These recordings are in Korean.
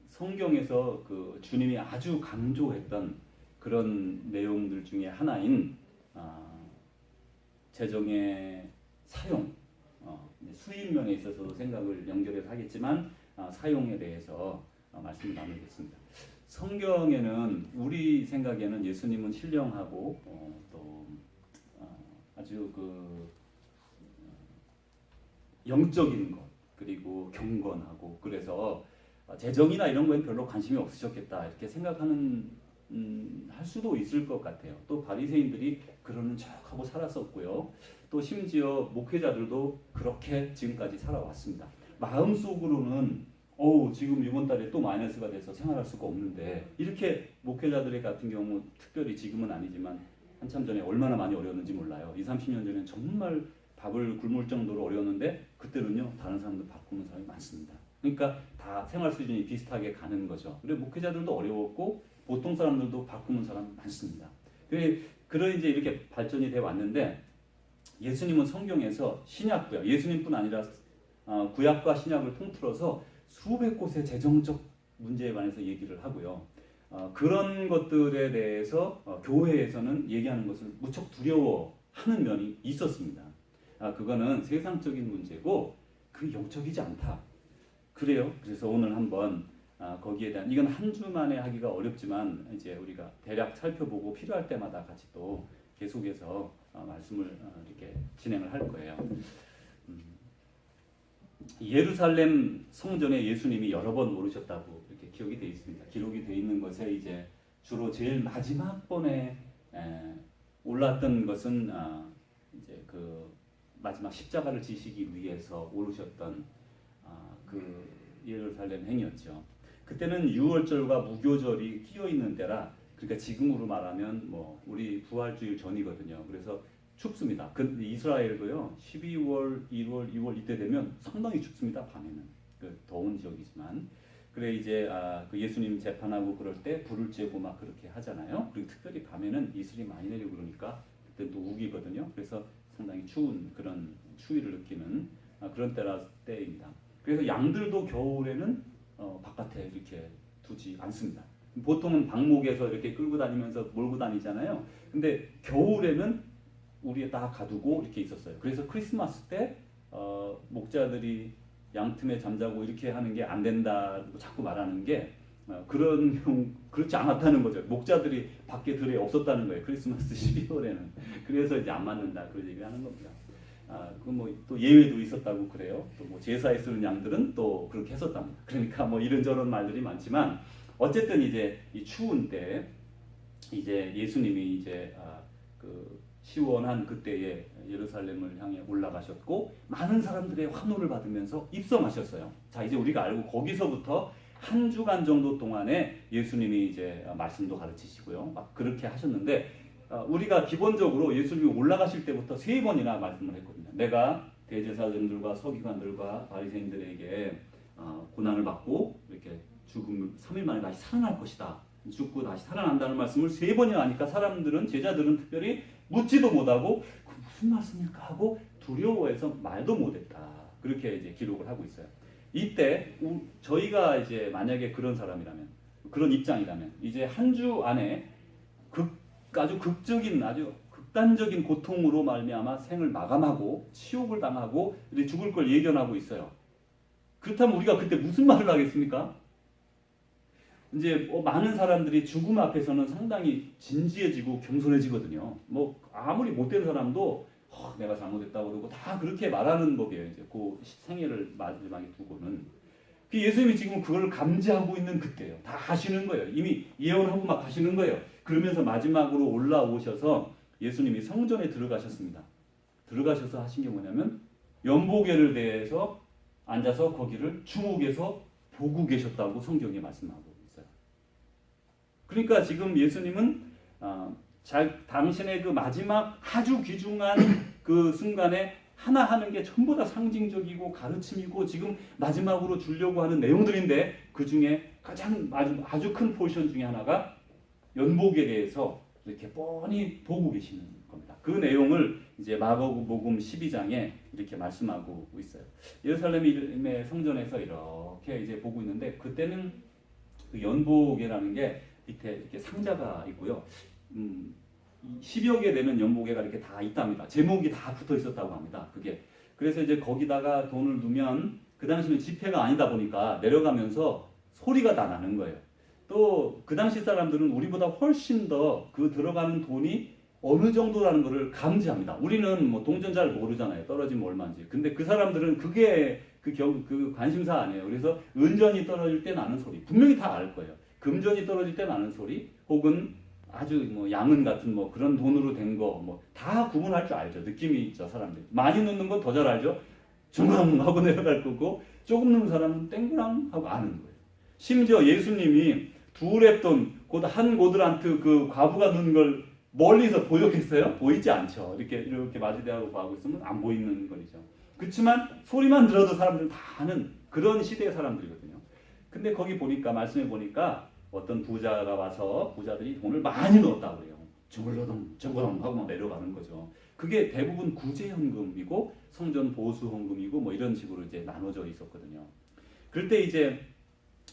성경에서 그 주님이 아주 강조했던 그런 내용들 중에 하나인 재정의 사용, 수입면에 있어서도 생각을 연결해서 하겠지만 사용에 대해서 말씀을 나누겠습니다. 성경에는 우리 생각에는 예수님은 신령하고 또 아주 그 영적인 것 그리고 경건하고 그래서 재정이나 이런 거에 별로 관심이 없으셨겠다 이렇게 생각하는 할 수도 있을 것 같아요. 또 바리새인들이 그러는 척하고 살았었고요. 또 심지어 목회자들도 그렇게 지금까지 살아왔습니다. 마음속으로는 지금 이번 달에 또 마이너스가 돼서 생활할 수가 없는데 이렇게 목회자들의 같은 경우 특별히 지금은 아니지만 한참 전에 얼마나 많이 어려웠는지 몰라요. 20, 30년 전에는 정말 밥을 굶을 정도로 어려웠는데 그때는요 다른 사람들 밥 굶는 사람이 많습니다. 그러니까 다 생활 수준이 비슷하게 가는 거죠. 그리고 목회자들도 어려웠고 보통 사람들도 밥 굶는 사람 많습니다. 그런 이제 이렇게 발전이 돼 왔는데 예수님은 성경에서 신약도요. 예수님뿐 아니라 구약과 신약을 통틀어서 수백 곳의 재정적 문제에 관해서 얘기를 하고요. 그런 것들에 대해서 교회에서는 얘기하는 것을 무척 두려워하는 면이 있었습니다. 그거는 세상적인 문제고 그 영적이지 않다. 그래요. 그래서 오늘 한번 거기에 대한 이건 한 주 만에 하기가 어렵지만 이제 우리가 대략 살펴보고 필요할 때마다 같이 또 계속해서 말씀을 이렇게 진행을 할 거예요. 예루살렘 성전에 예수님이 여러 번 오르셨다고 이렇게 기록이 되어 있습니다. 기록이 되어 있는 것에 이제 주로 제일 마지막 번에 올랐던 것은 이제 그 마지막 십자가를 지시기 위해서 오르셨던 그 예루살렘 행이었죠. 그때는 유월절과 무교절이 끼어 있는 때라 그러니까 지금으로 말하면 뭐 우리 부활주일 전이거든요. 그래서 춥습니다. 이스라엘도요 12월, 1월, 2월 이때 되면 상당히 춥습니다. 밤에는 더운 지역이지만 그래 이제 그 예수님 재판하고 그럴 때 불을 쬐고 막 그렇게 하잖아요. 그리고 특별히 밤에는 이슬이 많이 내리고 그러니까 그때 또 우기거든요. 그래서 상당히 추운 그런 추위를 느끼는 그런 때입니다. 그래서 양들도 겨울에는 바깥에 이렇게 두지 않습니다. 보통은 방목에서 이렇게 끌고 다니면서 몰고 다니잖아요. 근데 겨울에는 우리에 다 가두고 이렇게 있었어요. 그래서 크리스마스 때 목자들이 양틈에 잠자고 이렇게 하는 게 안 된다고 자꾸 말하는 게 그렇지 않았다는 거죠. 목자들이 밖에 들에 없었다는 거예요. 크리스마스 12월에는. 그래서 이제 안 맞는다 그런 얘기를 하는 겁니다. 그 뭐 또 예외도 있었다고 그래요. 또 뭐 제사에 쓰는 양들은 또 그렇게 했었답니다. 그러니까 뭐 이런저런 말들이 많지만 어쨌든 이제 이 추운 때 이제 예수님이 이제 그 시원한 그때에 예루살렘을 향해 올라가셨고 많은 사람들의 환호를 받으면서 입성하셨어요. 자 이제 우리가 알고 거기서부터 한 주간 정도 동안에 예수님이 이제 말씀도 가르치시고요. 막 그렇게 하셨는데 우리가 기본적으로 예수님이 올라가실 때부터 3번이나 말씀을 했거든요. 내가 대제사장들과 서기관들과 바리새인들에게 고난을 받고 이렇게 죽음 3일 만에 다시 살아날 것이다. 죽고 다시 살아난다는 말씀을 3번이나 하니까 제자들은 특별히 묻지도 못하고 무슨 말씀일까 하고 두려워해서 말도 못했다. 그렇게 이제 기록을 하고 있어요. 이때 저희가 이제 만약에 그런 사람이라면 그런 입장이라면 이제 한 주 안에 아주 극적인 아주 극단적인 고통으로 말미암아 생을 마감하고 치욕을 당하고 이제 죽을 걸 예견하고 있어요. 그렇다면 우리가 그때 무슨 말을 하겠습니까? 이제 많은 사람들이 죽음 앞에서는 상당히 진지해지고 겸손해지거든요. 뭐 아무리 못된 사람도 내가 잘못했다고 그러고 다 그렇게 말하는 법이에요. 이제 그 생애를 마지막에 두고는. 예수님이 지금 그걸 감지하고 있는 그때예요. 다 하시는 거예요. 이미 예언하고 막 하시는 거예요. 그러면서 마지막으로 올라오셔서 예수님이 성전에 들어가셨습니다. 들어가셔서 하신 게 뭐냐면 연보궤를 대해서 앉아서 거기를 주목해서 보고 계셨다고 성경에 말씀하고 있어요. 그러니까 지금 예수님은 당신의 그 마지막 아주 귀중한 그 순간에 하나 하는 게 전부 다 상징적이고 가르침이고 지금 마지막으로 주려고 하는 내용들인데 그 중에 가장 아주 큰 포션 중에 하나가 연복에 대해서 이렇게 뻔히 보고 계시는 겁니다. 그 내용을 이제 마가복음 12장에 이렇게 말씀하고 있어요. 예루살렘의 성전에서 이렇게 이제 보고 있는데 그때는 그 연복이라는 게 밑에 이렇게 상자가 있고요. 10여 개 되는 연복에가 이렇게 다 있답니다. 제목이 다 붙어 있었다고 합니다. 그게 그래서 이제 거기다가 돈을 두면 그 당시는 지폐가 아니다 보니까 내려가면서 소리가 다 나는 거예요. 또 그 당시 사람들은 우리보다 훨씬 더 그 들어가는 돈이 어느 정도라는 것을 감지합니다. 우리는 뭐 동전 잘 모르잖아요. 떨어지면 얼마인지. 근데 그 사람들은 그게 그 관심사 아니에요. 그래서 은전이 떨어질 때 나는 소리 분명히 다 알 거예요. 금전이 떨어질 때 나는 소리 혹은 아주 뭐 양은 같은 뭐 그런 돈으로 된 거 뭐 다 구분할 줄 알죠. 느낌이 있죠. 사람들 많이 넣는 건 더 잘 알죠. 중앙 하고 내려갈 거고 조금 넣는 사람은 땡그랑 하고 아는 거예요. 심지어 예수님이 두 랩돈 곧 한 고드란트 그 과부가 넣은 걸 멀리서 보였겠어요? 보이지 않죠. 이렇게 마주대하고 하고 있으면 안 보이는 거죠. 그렇지만 소리만 들어도 사람들은 다 아는 그런 시대의 사람들이거든요. 근데 거기 보니까 말씀해 보니까 어떤 부자가 와서 부자들이 돈을 많이 넣었다고 해요. 정글러덩 하고 막 내려가는 거죠. 그게 대부분 구제헌금이고 성전 보수헌금이고 뭐 이런 식으로 이제 나눠져 있었거든요. 그럴 때 이제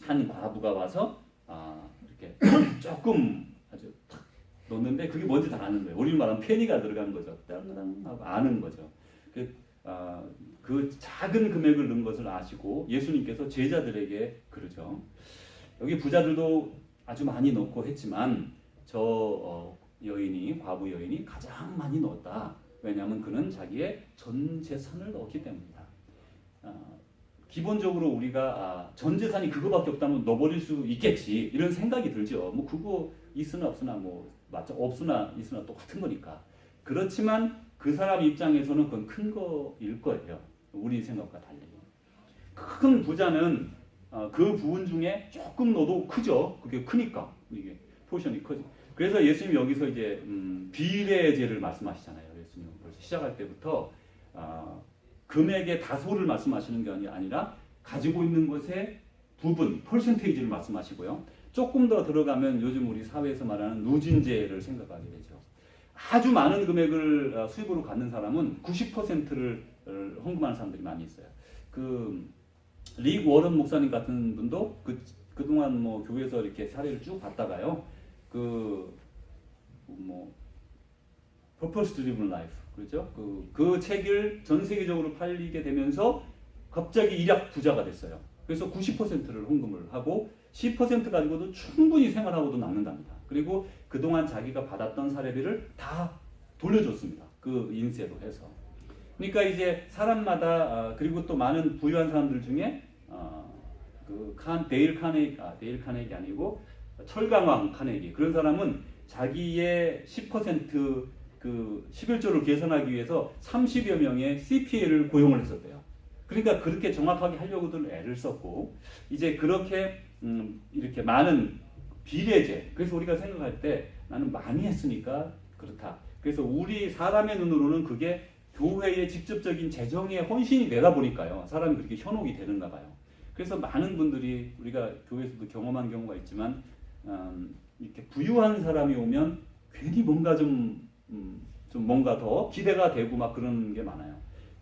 한 과부가 와서 이렇게 조금 아주 탁 넣는데 그게 뭔지 다 아는 거예요. 우리 말하면 페니가 들어간 거죠. 땅땅 하고 아는 거죠. 그 작은 금액을 넣은 것을 아시고 예수님께서 제자들에게 그러죠. 여기 부자들도 아주 많이 넣고 했지만 저 과부 여인이 가장 많이 넣었다. 왜냐하면 그는 자기의 전 재산을 넣었기 때문이다. 기본적으로 우리가 전 재산이 그거밖에 없다면 넣어버릴 수 있겠지 이런 생각이 들죠. 뭐 그거 있으나 없으나 뭐 맞죠? 없으나 있으나 똑같은 거니까. 그렇지만 그 사람 입장에서는 그건 큰 거일 거예요. 우리 생각과 달리. 큰 부자는 그 부분 중에 조금 넣어도 크죠. 그게 크니까 이게 포션이 크죠. 그래서 예수님 여기서 이제 비례제를 말씀하시잖아요. 예수님 벌써 시작할 때부터 금액의 다소를 말씀하시는 게 아니라 가지고 있는 것의 부분, 퍼센테이지를 말씀하시고요. 조금 더 들어가면 요즘 우리 사회에서 말하는 누진제를 생각하게 되죠. 아주 많은 금액을 수입으로 갖는 사람은 90%를 헌금하는 사람들이 많이 있어요. 릭 워런 목사님 같은 분도 그동안 뭐 교회에서 이렇게 사례를 쭉 봤다가요. Purpose Driven Life 그렇죠? 그 책을 전 세계적으로 팔리게 되면서 갑자기 일약 부자가 됐어요. 그래서 90%를 헌금을 하고 10% 가지고도 충분히 생활하고도 남는답니다. 그리고 그동안 자기가 받았던 사례비를 다 돌려줬습니다. 그 인세로 해서. 그러니까 이제 사람마다 그리고 또 많은 부유한 사람들 중에 데일 카네기 아니고 철강왕 카네기 그런 사람은 자기의 10% 11조를 계산하기 위해서 30여 명의 CPA를 고용을 했었대요. 그러니까 그렇게 정확하게 하려고들 애를 썼고 이제 그렇게 이렇게 많은 비례제 그래서 우리가 생각할 때 나는 많이 했으니까 그렇다. 그래서 우리 사람의 눈으로는 그게 교회의 직접적인 재정의 헌신이 되다 보니까요. 사람이 그렇게 현혹이 되는가 봐요. 그래서 많은 분들이 우리가 교회에서도 경험한 경우가 있지만 이렇게 부유한 사람이 오면 괜히 뭔가 좀 뭔가 더 기대가 되고 막 그런 게 많아요.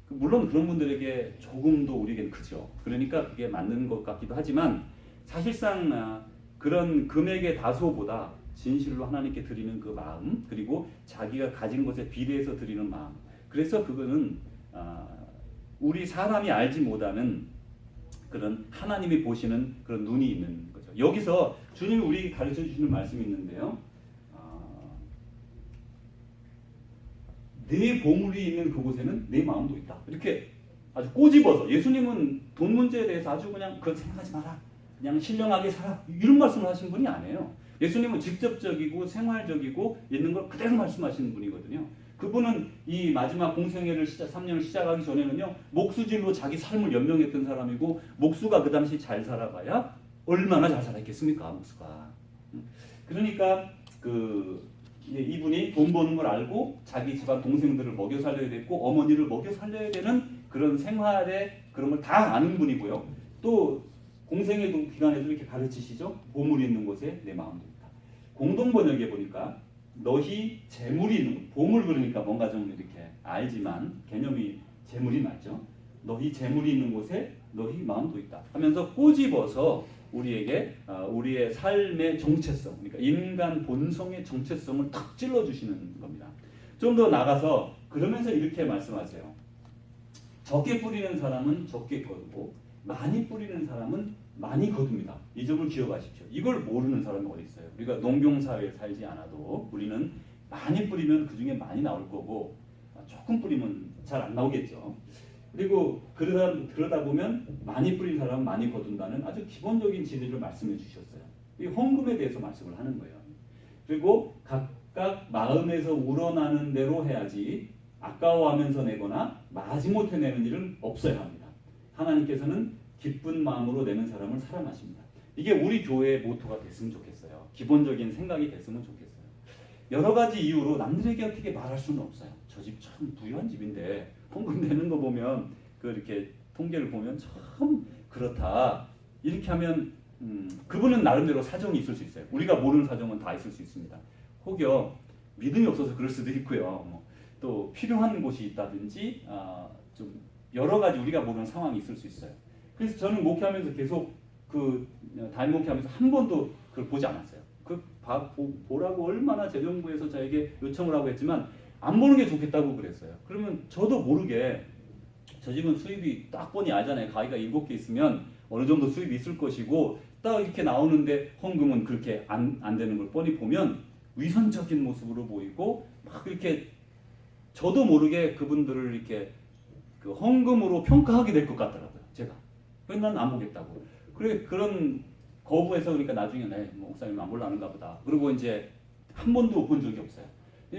물론 그런 분들에게 조금 더 우리에겐 크죠. 그러니까 그게 맞는 것 같기도 하지만 사실상 그런 금액의 다소보다 진실로 하나님께 드리는 그 마음 그리고 자기가 가진 것에 비례해서 드리는 마음 그래서 그거는 우리 사람이 알지 못하는 그런 하나님이 보시는 그런 눈이 있는 거죠. 여기서 주님이 우리 가르쳐 주시는 말씀이 있는데요. 내 보물이 있는 그곳에는 내 마음도 있다. 이렇게 아주 꼬집어서 예수님은 돈 문제에 대해서 아주 그냥 그건 생각하지 마라. 그냥 신령하게 살아. 이런 말씀을 하신 분이 아니에요. 예수님은 직접적이고 생활적이고 있는 걸 그대로 말씀하시는 분이거든요. 그분은 이 마지막 공생애를 3년을 시작하기 전에는요. 목수질로 자기 삶을 연명했던 사람이고 목수가 그 당시 잘 살아봐야 얼마나 잘 살았겠습니까? 목수가. 그러니까 이분이 돈 버는 걸 알고 자기 집안 동생들을 먹여 살려야 되고 어머니를 먹여 살려야 되는 그런 생활에 그런 걸 다 아는 분이고요. 또 공생애 기간에도 이렇게 가르치시죠. 보물이 있는 곳에 내 마음도 있다. 공동 번역에 보니까 너희 재물이 있는, 보물 그러니까 뭔가 좀 이렇게 알지만 개념이 재물이 맞죠. 너희 재물이 있는 곳에 너희 마음도 있다 하면서 꼬집어서 우리에게 우리의 삶의 정체성, 그러니까 인간 본성의 정체성을 탁 찔러주시는 겁니다. 좀 더 나가서 그러면서 이렇게 말씀하세요. 적게 뿌리는 사람은 적게 거두고 많이 뿌리는 사람은 많이 거둡니다. 이 점을 기억하십시오. 이걸 모르는 사람이 어디 있어요? 우리가 농경사회에 살지 않아도 우리는 많이 뿌리면 그 중에 많이 나올 거고 조금 뿌리면 잘 안 나오겠죠. 그리고 그러다 보면 많이 뿌린 사람은 많이 거둔다는 아주 기본적인 진리를 말씀해 주셨어요. 이 헌금에 대해서 말씀을 하는 거예요. 그리고 각각 마음에서 우러나는 대로 해야지 아까워하면서 내거나 마지못해 내는 일은 없어야 합니다. 하나님께서는 기쁜 마음으로 내는 사람을 사랑하십니다. 이게 우리 교회의 모토가 됐으면 좋겠어요. 기본적인 생각이 됐으면 좋겠어요. 여러 가지 이유로 남들에게 어떻게 말할 수는 없어요. 저 집 참 부유한 집인데 헌금 내는 거 보면 이렇게 통계를 보면 참 그렇다. 이렇게 하면 그분은 나름대로 사정이 있을 수 있어요. 우리가 모르는 사정은 다 있을 수 있습니다. 혹여 믿음이 없어서 그럴 수도 있고요. 또 필요한 곳이 있다든지 좀 여러 가지 우리가 모르는 상황이 있을 수 있어요. 그래서 저는 목회하면서 계속 담임 목회하면서 한 번도 그걸 보지 않았어요. 보라고 얼마나 재정부에서 저에게 요청을 하고 했지만 안 보는 게 좋겠다고 그랬어요. 그러면 저도 모르게 저 집은 수입이 딱 보니 알잖아요. 가위가 7개 있으면 어느 정도 수입이 있을 것이고 딱 이렇게 나오는데 헌금은 그렇게 안 되는 걸 뻔히 보면 위선적인 모습으로 보이고 막 이렇게 저도 모르게 그분들을 이렇게 헌금으로 평가하게 될 것 같더라고요. 제가. 그래서 난 안 보겠다고. 그런 거부해서 그러니까 나중에 목사님 안 볼라는가 보다. 그리고 이제 한 번도 본 적이 없어요.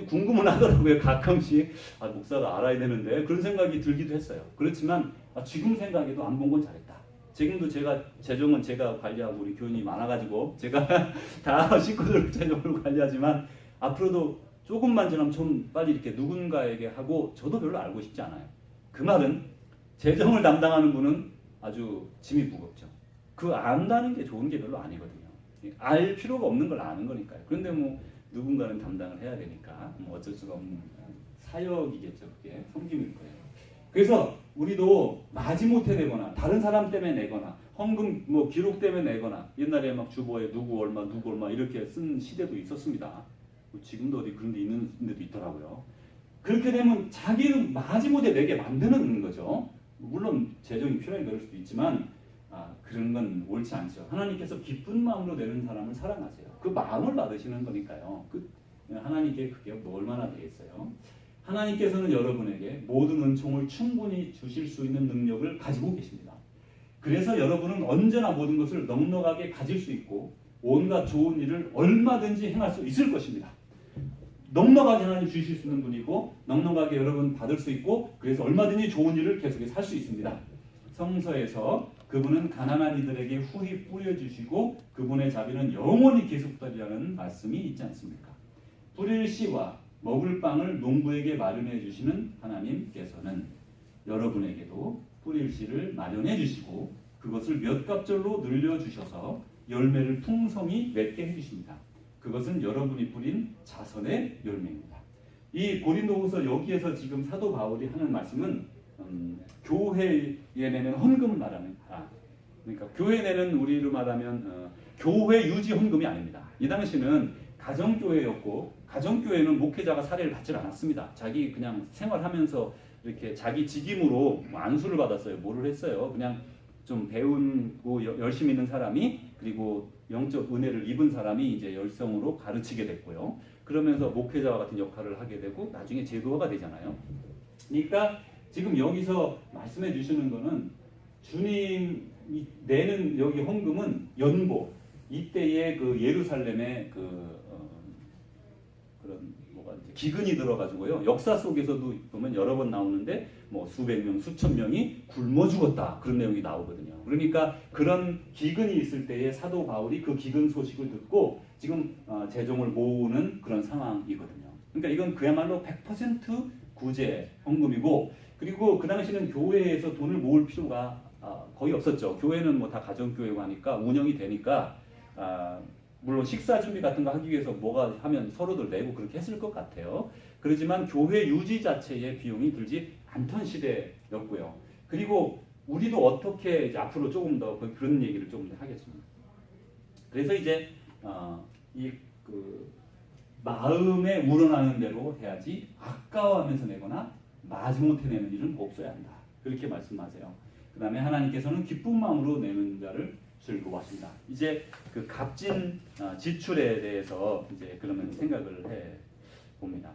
궁금은 하더라고요. 가끔씩 목사가 알아야 되는데 그런 생각이 들기도 했어요. 그렇지만 지금 생각해도 안 본 건 잘했다. 지금도 재정은 제가 관리하고 우리 교인이 많아가지고 제가 다 식구들 재정을 관리하지만 앞으로도 조금만 지나면 좀 빨리 이렇게 누군가에게 하고 저도 별로 알고 싶지 않아요. 그 말은 재정을 담당하는 분은 아주 짐이 무겁죠. 안다는 게 좋은 게 별로 아니거든요. 알 필요가 없는 걸 아는 거니까요. 그런데 누군가는 담당을 해야 되니까 어쩔 수가 없는 사역이겠죠. 그게 섬김일 거예요. 그래서 우리도 마지못해 내거나 다른 사람 때문에 내거나 헌금 기록 때문에 내거나 옛날에 막 주보에 누구 얼마 이렇게 쓴 시대도 있었습니다. 지금도 어디 그런 데 있는 데도 있더라고요. 그렇게 되면 자기는 마지못해 내게 만드는 거죠. 물론 재정이 필요하게 그럴 수도 있지만 그런 건 옳지 않죠. 하나님께서 기쁜 마음으로 내는 사람을 사랑하세요. 그 마음을 받으시는 거니까요. 하나님께 그게 얼마나 되겠어요. 하나님께서는 여러분에게 모든 은총을 충분히 주실 수 있는 능력을 가지고 계십니다. 그래서 여러분은 언제나 모든 것을 넉넉하게 가질 수 있고 온갖 좋은 일을 얼마든지 행할 수 있을 것입니다. 넉넉하게 하나님 주실 수 있는 분이고 넉넉하게 여러분 받을 수 있고 그래서 얼마든지 좋은 일을 계속해서 할 수 있습니다. 성서에서 그분은 가난한 이들에게 후히 뿌려주시고 그분의 자비는 영원히 계속되리라는 말씀이 있지 않습니까? 뿌릴 씨와 먹을 빵을 농부에게 마련해 주시는 하나님께서는 여러분에게도 뿌릴 씨를 마련해 주시고 그것을 몇 갑절로 늘려주셔서 열매를 풍성히 맺게 해주십니다. 그것은 여러분이 뿌린 자선의 열매입니다. 이 고린도후서 여기에서 지금 사도 바울이 하는 말씀은 교회에 내는 헌금을 말하는 그러니까 교회 내는 우리로 말하면 교회 유지 헌금이 아닙니다. 이 당시는 가정교회였고 가정교회는 목회자가 사례를 받지 않았습니다. 자기 그냥 생활하면서 이렇게 자기 직임으로 안수를 받았어요. 뭐를 했어요? 그냥 좀 배우고 열심히 있는 사람이 그리고 영적 은혜를 입은 사람이 이제 열성으로 가르치게 됐고요. 그러면서 목회자와 같은 역할을 하게 되고 나중에 제도화가 되잖아요. 그러니까 지금 여기서 말씀해 주시는 거는 주님이 내는 여기 헌금은 연보 이때의 그 예루살렘의 그런 기근이 들어가지고요. 역사 속에서도 보면 여러 번 나오는데 수백 명, 수천 명이 굶어 죽었다 그런 내용이 나오거든요. 그러니까 그런 기근이 있을 때에 사도 바울이 그 기근 소식을 듣고 지금 재정을 모으는 그런 상황이거든요. 그러니까 이건 그야말로 100% 구제 헌금이고 그리고 그 당시는 교회에서 돈을 모을 필요가 거의 없었죠. 교회는 다 가정교회고 하니까 운영이 되니까 물론 식사 준비 같은 거 하기 위해서 뭐가 하면 서로들 내고 그렇게 했을 것 같아요. 그렇지만 교회 유지 자체의 비용이 들지 않던 시대였고요. 그리고 우리도 어떻게 이제 앞으로 조금 더 그런 얘기를 조금 더 하겠습니다. 그래서 이제 그 마음에 우러나는 대로 해야지 아까워하면서 내거나 마지못해 내는 일은 없어야 한다. 그렇게 말씀하세요. 그 다음에 하나님께서는 기쁜 마음으로 내는 자를 즐거워하신다. 이제 그 값진 지출에 대해서 이제 그러면 생각을 해 봅니다.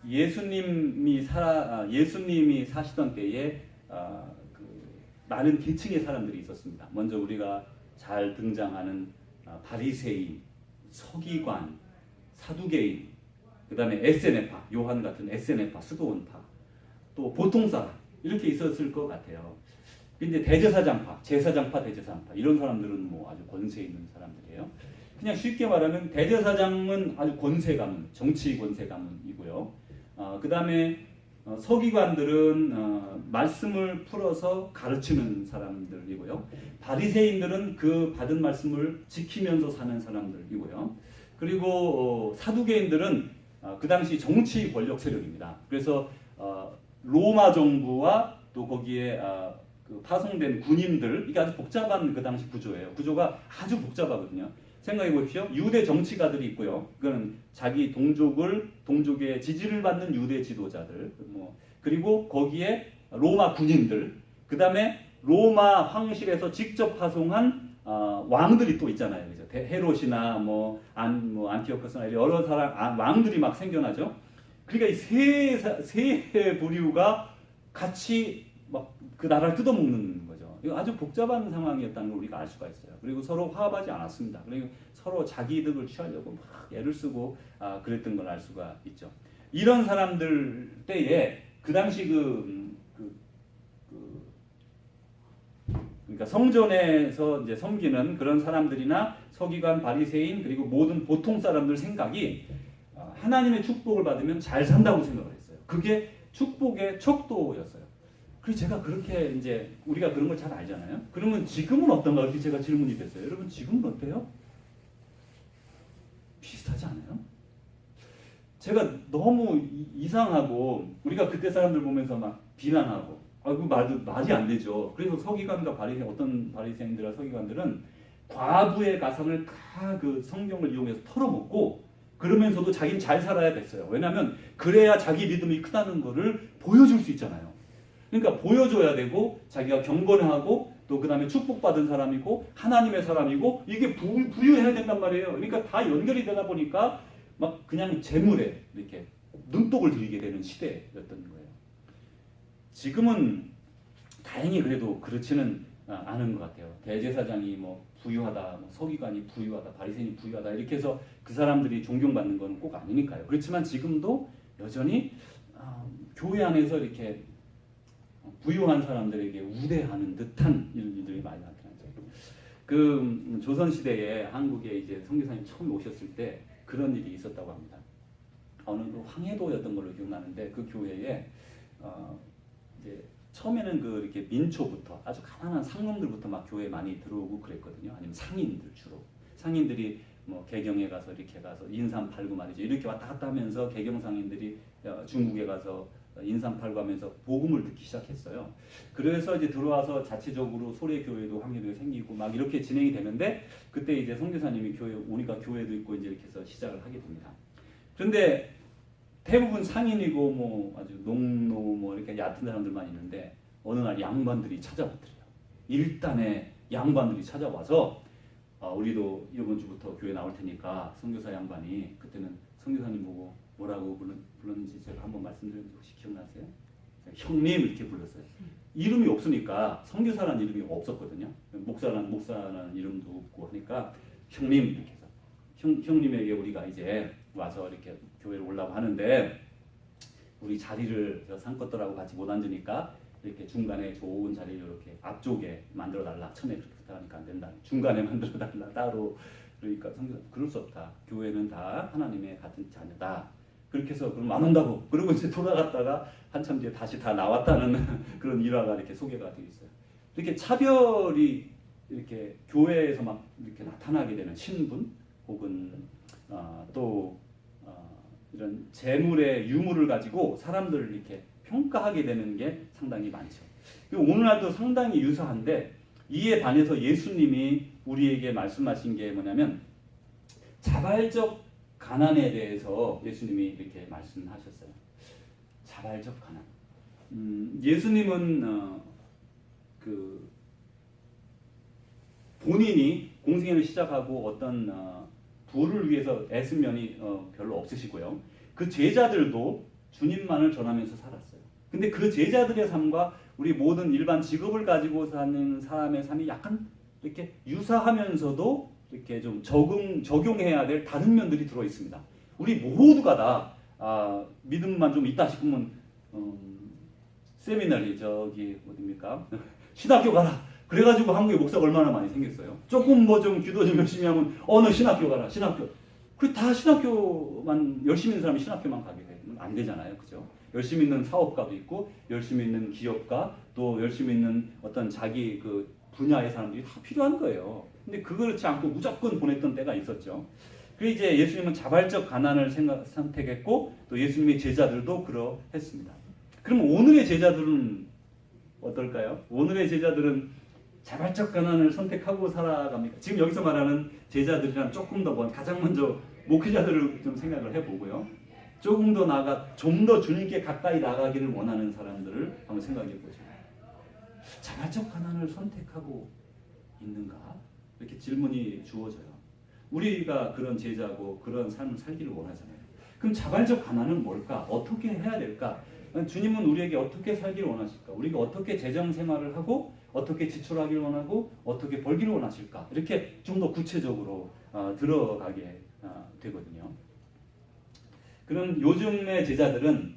예수님이 사시던 때에 많은 계층의 사람들이 있었습니다. 먼저 우리가 잘 등장하는 바리새인, 서기관, 사두개인, 그 다음에 에세네파, 요한 같은 에세네파, 수도원파, 또 보통 사람 이렇게 있었을 것 같아요. 근데 대제사장파, 제사장파, 대제사장파 이런 사람들은 뭐 아주 권세 있는 사람들이에요. 그냥 쉽게 말하면 대제사장은 아주 권세 가문, 정치 권세 가문이고요. 그 다음에 서기관들은 말씀을 풀어서 가르치는 사람들이고요. 바리새인들은 그 받은 말씀을 지키면서 사는 사람들이고요. 그리고 사두개인들은 그 당시 정치 권력 세력입니다. 그래서 로마 정부와 또 거기에 그 파송된 군인들, 이게 아주 복잡한 그 당시 구조예요. 구조가 아주 복잡하거든요. 생각해 보십시오. 유대 정치가들이 있고요. 그거는 자기 동족의 지지를 받는 유대 지도자들, 그리고 거기에 로마 군인들, 그 다음에 로마 황실에서 직접 파송한 왕들이 또 있잖아요. 그죠? 헤롯이나 안티오코스나 여러 사람 왕들이 막 생겨나죠. 그러니까 이 세 부류가 같이 막 그 나라를 뜯어먹는 거죠. 이거 아주 복잡한 상황이었다는 걸 우리가 알 수가 있어요. 그리고 서로 화합하지 않았습니다. 그리고 서로 자기 이득을 취하려고 막 애를 쓰고 그랬던 걸 알 수가 있죠. 이런 사람들 때에 그 당시 그러니까 성전에서 이제 섬기는 그런 사람들이나 서기관, 바리새인 그리고 모든 보통 사람들 생각이 하나님의 축복을 받으면 잘 산다고 생각을 했어요. 그게 축복의 척도였어요. 그래서 제가 그렇게 이제 우리가 그런 걸 잘 알잖아요. 그러면 지금은 어떤가 이렇게 제가 질문이 됐어요. 여러분 지금은 어때요? 비슷하지 않아요? 제가 너무 이상하고 우리가 그때 사람들 보면서 막 비난하고 그 말이 안 되죠. 그래서 서기관과 어떤 바리새인들과 서기관들은 과부의 가산을 다 그 성경을 이용해서 털어먹고 그러면서도 자기는 잘 살아야 됐어요. 왜냐하면 그래야 자기 믿음이 크다는 거를 보여줄 수 있잖아요. 그러니까 보여줘야 되고 자기가 경건하고 또 그 다음에 축복받은 사람이고 하나님의 사람이고 이게 부유해야 된단 말이에요. 그러니까 다 연결이 되다 보니까 막 그냥 재물에 이렇게 눈독을 들이게 되는 시대였던 거예요. 지금은 다행히 그래도 그렇지는 않은 것 같아요. 대제사장이 부유하다, 서기관이 부유하다, 바리새인이 부유하다 이렇게 해서 그 사람들이 존경받는 건 꼭 아니니까요. 그렇지만 지금도 여전히 교회 안에서 이렇게 부유한 사람들에게 우대하는 듯한 일들이 많이 나타나죠. 그 조선 시대에 한국에 이제 선교사님 처음 오셨을 때 그런 일이 있었다고 합니다. 어느 황해도였던 걸로 기억나는데 그 교회에 이제 처음에는 이렇게 민초부터 아주 가난한 상놈들부터 막 교회에 많이 들어오고 그랬거든요. 아니면 상인들 주로 상인들이 개경에 가서 이렇게 가서 인삼 팔고 말이죠. 이렇게 왔다 갔다 하면서 개경 상인들이 중국에 가서 인삼 팔고 하면서 복음을 듣기 시작했어요. 그래서 이제 들어와서 자체적으로 소래교회도 황해도에 생기고 막 이렇게 진행이 되는데 그때 이제 선교사님이 우리가 교회도 있고 이제 이렇게 해서 시작을 하게 됩니다. 그런데 대부분 상인이고 아주 농노 이렇게 얕은 사람들만 있는데 어느 날 양반들이 찾아왔더래요. 일단에 양반들이 찾아와서 우리도 이번 주부터 교회 나올 테니까 선교사 양반이 그때는 선교사님 보고 뭐라고 불렀는지 제가 한번 말씀드렸는데 혹시 기억나세요? 형님 이렇게 불렀어요. 이름이 없으니까 선교사라는 이름이 없었거든요. 목사라는 이름도 없고 하니까 형님 이렇게 해서 형님에게 우리가 이제 와서 이렇게 교회를 오려고 하는데 우리 자리를 상것들하고 같이 못 앉으니까 이렇게 중간에 좋은 자리를 이렇게 앞쪽에 만들어 달라. 처음에 그렇게 부탁하니까 안 된다. 중간에 만들어 달라. 따로. 그러니까 성경 그럴 수 없다. 교회는 다 하나님의 같은 자녀다. 그렇게 해서 그럼 안 온다고. 그리고 이제 돌아갔다가 한참 뒤에 다시 다 나왔다는 그런 일화가 이렇게 소개가 되어 있어요. 이렇게 차별이 이렇게 교회에서 막 이렇게 나타나게 되는 신분 혹은 또 이런 재물의 유물을 가지고 사람들을 이렇게 평가하게 되는 게 상당히 많죠. 오늘날도 상당히 유사한데 이에 반해서 예수님이 우리에게 말씀하신 게 뭐냐면 자발적 가난에 대해서 예수님이 이렇게 말씀하셨어요. 자발적 가난. 예수님은 그 본인이 공생애를 시작하고 어떤 부를 위해서 애쓴 면이 별로 없으시고요. 그 제자들도 주님만을 전하면서 살았어요. 근데 그 제자들의 삶과 우리 모든 일반 직업을 가지고 사는 사람의 삶이 약간 이렇게 유사하면서도 이렇게 좀 적용해야 될 다른 면들이 들어 있습니다. 우리 모두가 다 믿음만 좀 있다 싶으면 세미나리 저기 어디입니까? 신학교 가라. 그래가지고 한국에 목사가 얼마나 많이 생겼어요. 조금 뭐 좀 기도 좀 열심히 하면 너 신학교 가라. 신학교. 그 다 신학교만 열심히 있는 사람이 신학교만 가게 되면 안 되잖아요, 그죠? 열심히 있는 사업가도 있고 열심히 있는 기업가 또 열심히 있는 어떤 자기 그 분야의 사람들이 다 필요한 거예요. 근데 그렇지 않고 무조건 보냈던 때가 있었죠. 그 이제 예수님은 자발적 가난을 선택했고 또 예수님의 제자들도 그러했습니다. 그럼 오늘의 제자들은 어떨까요? 오늘의 제자들은 자발적 가난을 선택하고 살아갑니까? 지금 여기서 말하는 제자들이란 조금 더 가장 먼저 목회자들을 좀 생각을 해보고요. 조금 더 나아가 좀 더 주님께 가까이 나가기를 원하는 사람들을 한번 생각해 보죠. 자발적 가난을 선택하고 있는가? 이렇게 질문이 주어져요. 우리가 그런 제자고 그런 삶을 살기를 원하잖아요. 그럼 자발적 가난은 뭘까? 어떻게 해야 될까? 주님은 우리에게 어떻게 살기를 원하실까? 우리가 어떻게 재정 생활을 하고 어떻게 지출하기를 원하고 어떻게 벌기를 원하실까? 이렇게 좀 더 구체적으로 들어가게 되거든요. 그럼 요즘의 제자들은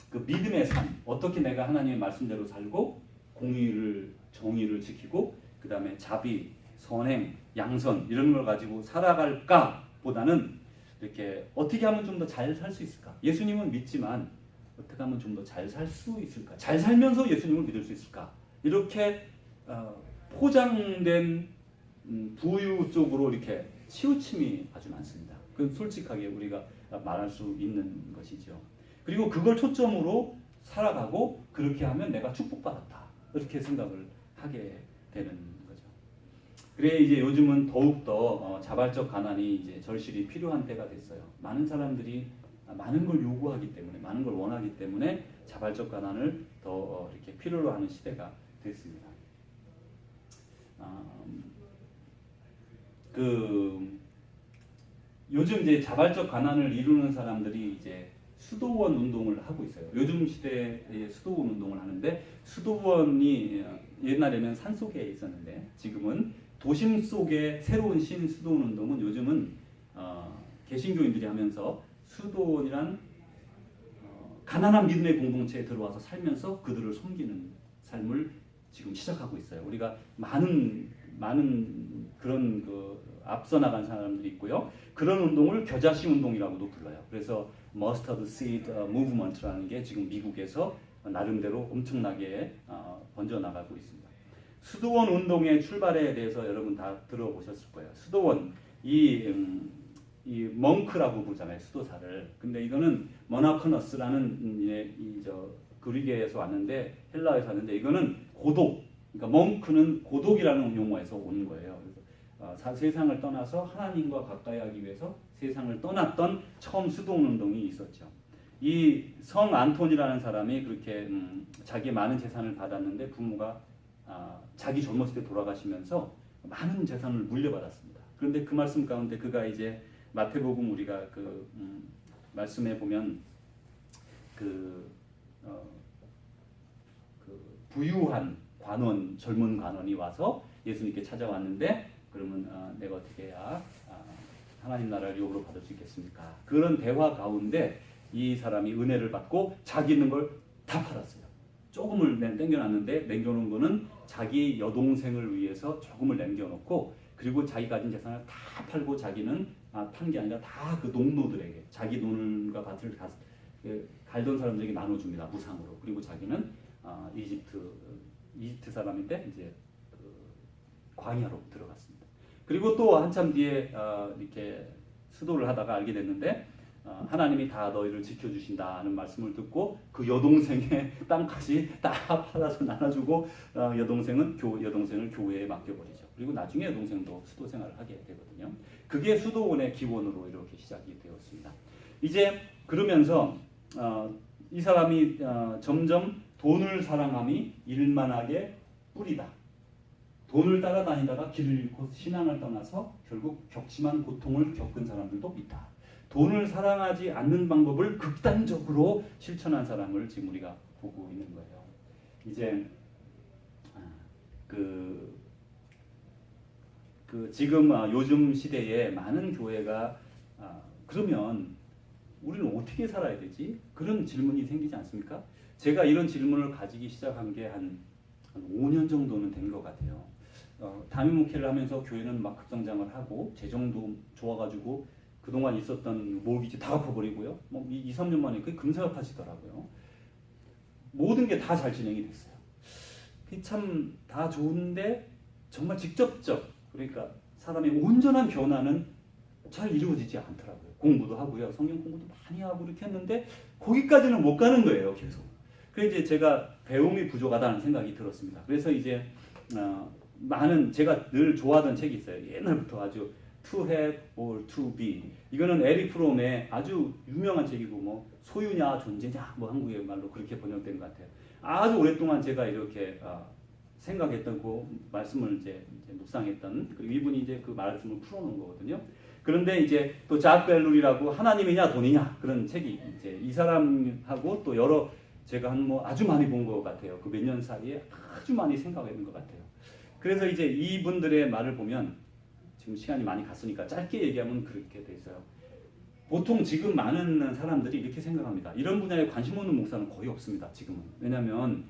그 믿음의 삶, 어떻게 내가 하나님의 말씀대로 살고 공의를 정의를 지키고 그 다음에 자비, 선행, 양선 이런 걸 가지고 살아갈까 보다는 이렇게 어떻게 하면 좀 더 잘 살 수 있을까? 예수님은 믿지만 어떻게 하면 좀 더 잘 살 수 있을까? 잘 살면서 예수님을 믿을 수 있을까? 이렇게 포장된 부유 쪽으로 이렇게 치우침이 아주 많습니다. 그건 솔직하게 우리가 말할 수 있는 것이죠. 그리고 그걸 초점으로 살아가고 그렇게 하면 내가 축복받았다. 이렇게 생각을 하게 되는 거죠. 그래 이제 요즘은 더욱더 자발적 가난이 이제 절실히 필요한 때가 됐어요. 많은 사람들이 많은 걸 요구하기 때문에 많은 걸 원하기 때문에 자발적 가난을 더 이렇게 필요로 하는 시대가 됐습니다. 요즘 이제 자발적 가난을 이루는 사람들이 이제 수도원 운동을 하고 있어요. 요즘 시대에 수도원 운동을 하는데 수도원이 옛날에는 산속에 있었는데 지금은 도심 속의 새로운 신수도원 운동은 요즘은 개신교인들이 하면서 수도원이란 가난한 믿음의 공동체에 들어와서 살면서 그들을 섬기는 삶을 지금 시작하고 있어요. 우리가 많은 그런 앞서 나간 사람들이 있고요. 그런 운동을 겨자씨 운동이라고도 불러요. 그래서 머스터드 시드 무브먼트라는 게 지금 미국에서 나름대로 엄청나게 번져 나가고 있습니다. 수도원 운동의 출발에 대해서 여러분 다 들어보셨을 거예요. 수도원 이 멍크라고 부르잖아요, 수도사를. 근데 이거는 모나코너스라는 그리스에서 왔는데 헬라에서 왔는데 이거는 고독. 그러니까 멍크는 고독이라는 용어에서 온 거예요. 그래서 세상을 떠나서 하나님과 가까이 하기 위해서 세상을 떠났던 처음 수도원 운동이 있었죠. 이 성 안톤이라는 사람이 그렇게 자기 많은 재산을 받았는데 부모가 자기 젊었을 때 돌아가시면서 많은 재산을 물려받았습니다. 그런데 그 말씀 가운데 그가 이제 마태복음 우리가 말씀해 보면 부유한 관원 젊은 관원이 와서 예수님께 찾아왔는데 그러면 내가 어떻게 해야 하나님 나라를 유업으로 받을 수 있겠습니까? 그런 대화 가운데 이 사람이 은혜를 받고 자기 있는 걸 다 팔았어요. 조금을 남겨놨는데 남겨놓은 거는 자기 여동생을 위해서 조금을 남겨놓고 그리고 자기 가진 재산을 다 팔고 자기는 판 게 아니라 다 그 농노들에게 자기 논과 밭을 갈던 사람들에게 나눠줍니다. 무상으로. 그리고 자기는 이집트 사람인데 이제 광야로 들어갔습니다. 그리고 또 한참 뒤에 이렇게 수도를 하다가 알게 됐는데 하나님이 다 너희를 지켜주신다는 말씀을 듣고 그 여동생의 땅까지 다 팔아서 나눠주고 여동생을 교회에 맡겨버리죠. 그리고 나중에 여동생도 수도 생활을 하게 되거든요. 그게 수도원의 기원으로 이렇게 시작이 되었습니다. 이제 그러면서 이 사람이 점점 돈을 사랑함이 일만하게 뿌리다. 돈을 따라다니다가 길을 잃고 신앙을 떠나서 결국 격심한 고통을 겪은 사람들도 있다. 돈을 사랑하지 않는 방법을 극단적으로 실천한 사람을 지금 우리가 보고 있는 거예요. 이제 지금 요즘 시대에 많은 교회가 그러면 우리는 어떻게 살아야 되지? 그런 질문이 생기지 않습니까? 제가 이런 질문을 가지기 시작한 게 한 5년 정도는 된 것 같아요. 담임 목회를 하면서 교회는 막 급성장을 하고 재정도 좋아가지고 그동안 있었던 모기지 다 갚아버리고요. 뭐 2, 3년 만에 그게 금사업하시더라고요. 모든 게 다 잘 진행이 됐어요. 참 다 좋은데 정말 직접적 그러니까 사람의 온전한 변화는 잘 이루어지지 않더라고요. 공부도 하고요. 성경 공부도 많이 하고 이렇게 했는데 거기까지는 못 가는 거예요. 계속. 그래서 이제 제가 배움이 부족하다는 생각이 들었습니다. 그래서 이제 많은 제가 늘 좋아하던 책이 있어요. 옛날부터 아주 To Have or To Be. 이거는 에릭 프롬의 아주 유명한 책이고 뭐 소유냐 존재냐 뭐 한국의 말로 그렇게 번역된 것 같아요. 아주 오랫동안 제가 이렇게 생각했던 그 말씀을 이제 묵상했던 그리고 이분이 이제 그 말씀을 풀어놓은 거거든요. 그런데 이제 또 작 벨룰이라고 하나님이냐 돈이냐 그런 책이 이제 이 사람하고 또 여러 제가 한 뭐 아주 많이 본 것 같아요. 그 몇 년 사이에 아주 많이 생각했는 것 같아요. 그래서 이제 이분들의 말을 보면 지금 시간이 많이 갔으니까 짧게 얘기하면 그렇게 돼 있어요. 보통 지금 많은 사람들이 이렇게 생각합니다. 이런 분야에 관심 없는 목사는 거의 없습니다. 지금은. 왜냐하면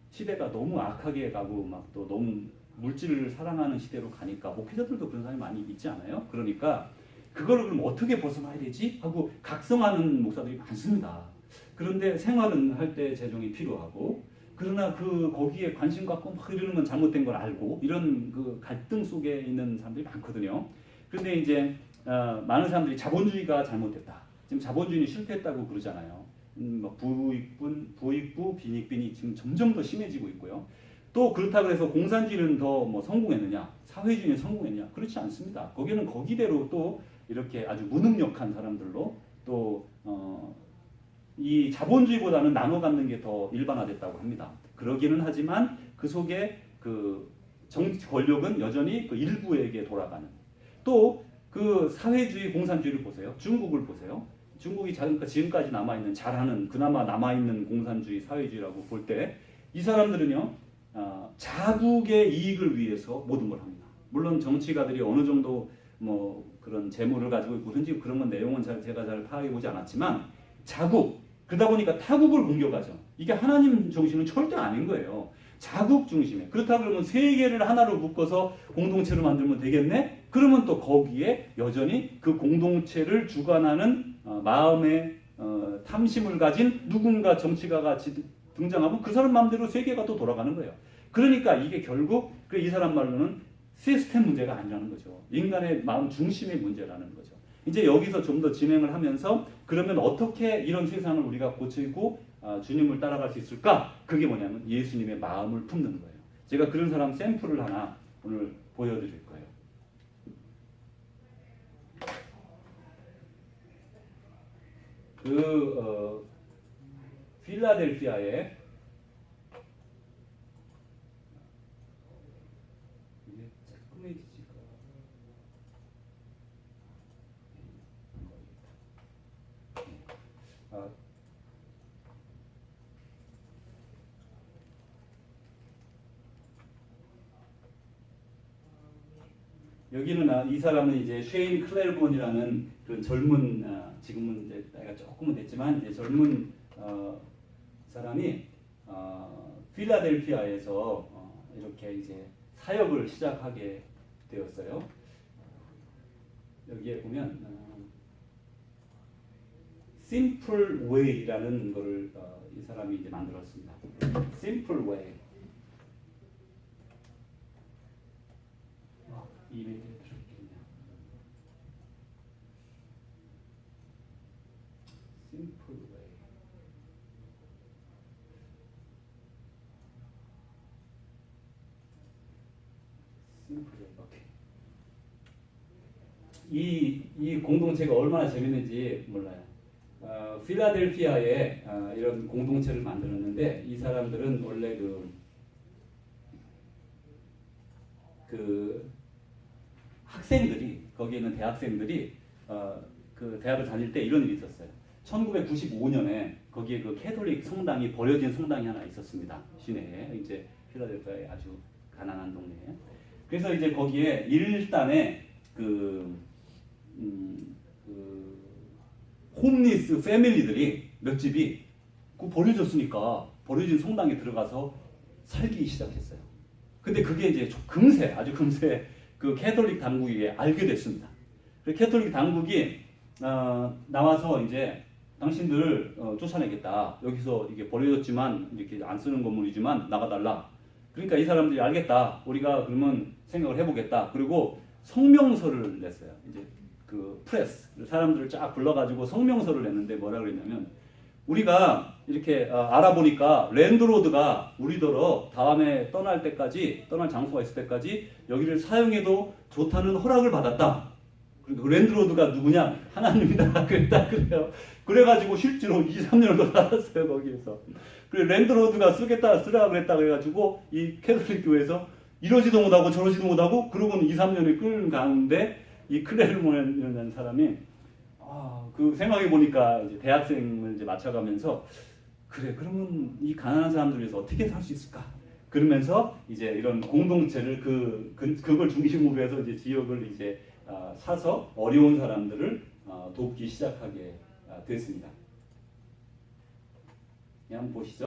시대가 너무 악하게 가고 막 또 너무 물질을 사랑하는 시대로 가니까 목회자들도 그런 사람이 많이 있지 않아요? 그러니까 그거를 그럼 어떻게 벗어나야 되지? 하고 각성하는 목사들이 많습니다. 그런데 생활은 할 때 재정이 필요하고 그러나 거기에 관심 갖고 막 이러는 건 잘못된 걸 알고 이런 그 갈등 속에 있는 사람들이 많거든요. 그런데 이제 많은 사람들이 자본주의가 잘못됐다. 지금 자본주의는 실패했다고 그러잖아요. 뭐 부익부, 빈익빈이 지금 점점 더 심해지고 있고요. 또 그렇다고 해서 공산주의는 더 뭐 성공했느냐, 사회주의는 성공했냐? 그렇지 않습니다. 거기는 거기대로 또 이렇게 아주 무능력한 사람들로 또 이 자본주의보다는 나눠 갖는 게 더 일반화됐다고 합니다. 그러기는 하지만 그 속에 그 정치 권력은 여전히 그 일부에게 돌아가는. 또 그 사회주의, 공산주의를 보세요. 중국을 보세요. 중국이 지금까지 남아있는 잘하는 그나마 남아있는 공산주의, 사회주의라고 볼 때 이 사람들은요 자국의 이익을 위해서 모든 걸 합니다. 물론 정치가들이 어느 정도 뭐 그런 재물을 가지고 있고 그런 건 내용은 제가 잘 파악해 보지 않았지만 자국 그러다 보니까 타국을 공격하죠. 이게 하나님 정신은 절대 아닌 거예요. 자국 중심에. 그렇다 그러면 세계를 하나로 묶어서 공동체로 만들면 되겠네? 그러면 또 거기에 여전히 그 공동체를 주관하는 마음의 탐심을 가진 누군가 정치가가 등장하면 그 사람 마음대로 세계가 또 돌아가는 거예요. 그러니까 이게 결국 이 사람 말로는 시스템 문제가 아니라는 거죠. 인간의 마음 중심의 문제라는 거죠. 이제 여기서 좀 더 진행을 하면서 그러면 어떻게 이런 세상을 우리가 고치고 주님을 따라갈 수 있을까? 그게 뭐냐면 예수님의 마음을 품는 거예요. 제가 그런 사람 샘플을 하나 오늘 보여드릴 거예요. 필라델피아에 이게 조금해지지가 여기는 이 사람은 이제 쉐인 클레르본이라는 그 젊은 지금은 이제 나이가 조금은 됐지만 이제 젊은 사람이 필라델피아에서 이렇게 이제 사역을 시작하게 되었어요. 여기에 보면 Simple Way라는 거를 이 사람이 이제 만들었습니다. Simple Way. 이메일에 들어있겠네요. Simple way. Simple way. 오케이. 이 공동체가 얼마나 재밌는지 몰라요. 필라델피아에 이런 공동체를 만들었는데 이 사람들은 원래 그 학생들이 거기에 있는 대학생들이 그 대학을 다닐 때 이런 일이 있었어요. 1995년에 거기에 그 캐톨릭 성당이 버려진 성당이 하나 있었습니다. 시내에 이제 필라델피아의 아주 가난한 동네에. 그래서 이제 거기에 일단에 그 홈리스 패밀리들이 몇 집이 그 버려졌으니까 버려진 성당에 들어가서 살기 시작했어요. 근데 그게 이제 금세 아주 금세 그 캐톨릭 당국이 알게 됐습니다. 그 캐톨릭 당국이 나와서 이제 당신들 쫓아내겠다. 여기서 이게 버려졌지만 이렇게 안 쓰는 건물이지만 나가달라. 그러니까 이 사람들이 알겠다. 우리가 그러면 생각을 해보겠다. 그리고 성명서를 냈어요. 이제 그 프레스 사람들을 쫙 불러가지고 성명서를 냈는데 뭐라 그랬냐면 우리가 이렇게 알아보니까 랜드로드가 우리더러 다음에 떠날 장소가 있을 때까지 여기를 사용해도 좋다는 허락을 받았다. 그리고 랜드로드가 누구냐? 하나님이다. 그랬다 그래요. 그래가지고 실제로 2, 3년을 더 살았어요 거기에서. 그리고 랜드로드가 쓰라 그랬다 그래가지고 이 캐톨릭 교회에서 이러지도 못하고 저러지도 못하고 그러고는 2, 3년을 끌는 가운데 이 클레르몬이라는 사람이 그 생각해 보니까 이제 대학생을 이제 맞춰가면서 그래 그러면 이 가난한 사람들 위해서 어떻게 살 수 있을까? 그러면서 이제 이런 공동체를 그걸 중심으로 해서 이제 지역을 이제 사서 어려운 사람들을 돕기 시작하게 됐습니다. 한번 보시죠.